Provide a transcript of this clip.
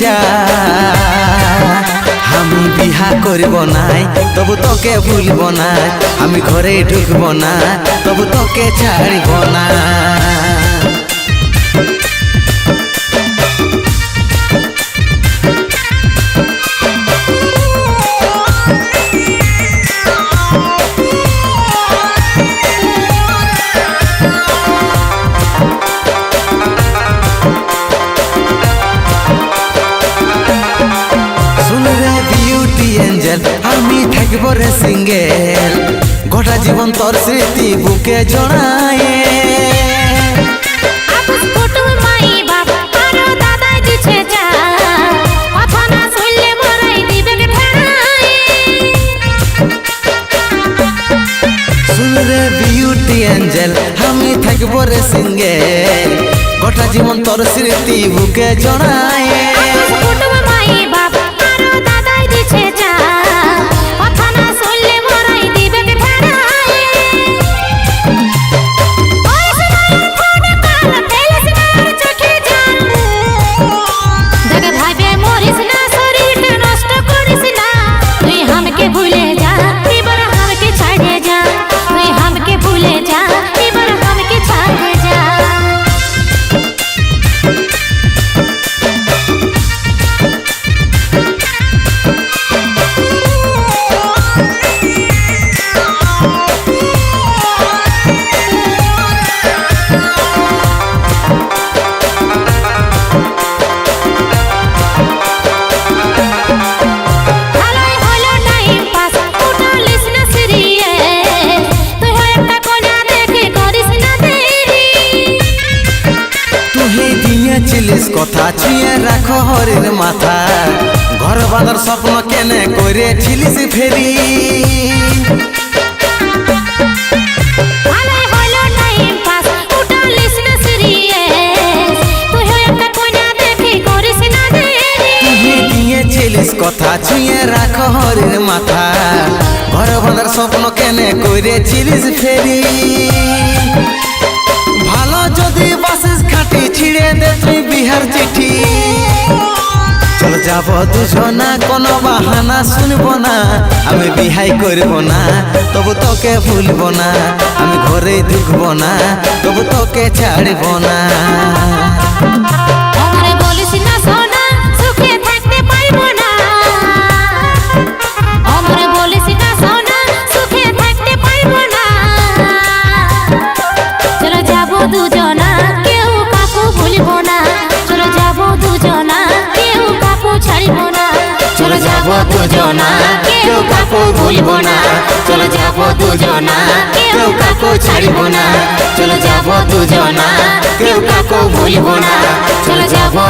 যা আমি বিহা করব না তবু তোকে ভুলব না আমি ঘরে ঢুকব না তবু তোকে ছাড়ব না আমি থাকব রে সিঙ্গেল গোটা জীবন তোর স্মৃতি বুকে জড়ায় শুন রে বিউটি এঞ্জেল আমি থাকব রে সিঙ্গেল গোটা জীবন তোর স্মৃতি বুকে জড়ায় কথা ছুঁয়ে রাখো হরির মাথা ঘর বাঁধার স্বপ্ন কেনে করেছিলিস ফেরি কথা ছুঁয়ে রাখো হরির মাথা ঘর বাঁধার স্বপ্ন কেনে করেছিলিস ফেরি ভালো যদি বাসিস খাটি ছিড়ে দে তুই বিহার চিঠি চল যাব দুজনা কোনো বাহানা শুনব না আমি বিহাই করব না তবু তোকে ভুলব না আমি ঘরে ঢুকব না তবু তোকে ছাড়ব না চলো যাবো দুজনা কেউ কাকু ভুলব না চলো যাবো দুজনা কেউ কাকু ছাড়ব না চলো যাবো দুজনা কেউ কাকু ভুলব না চলো যাবো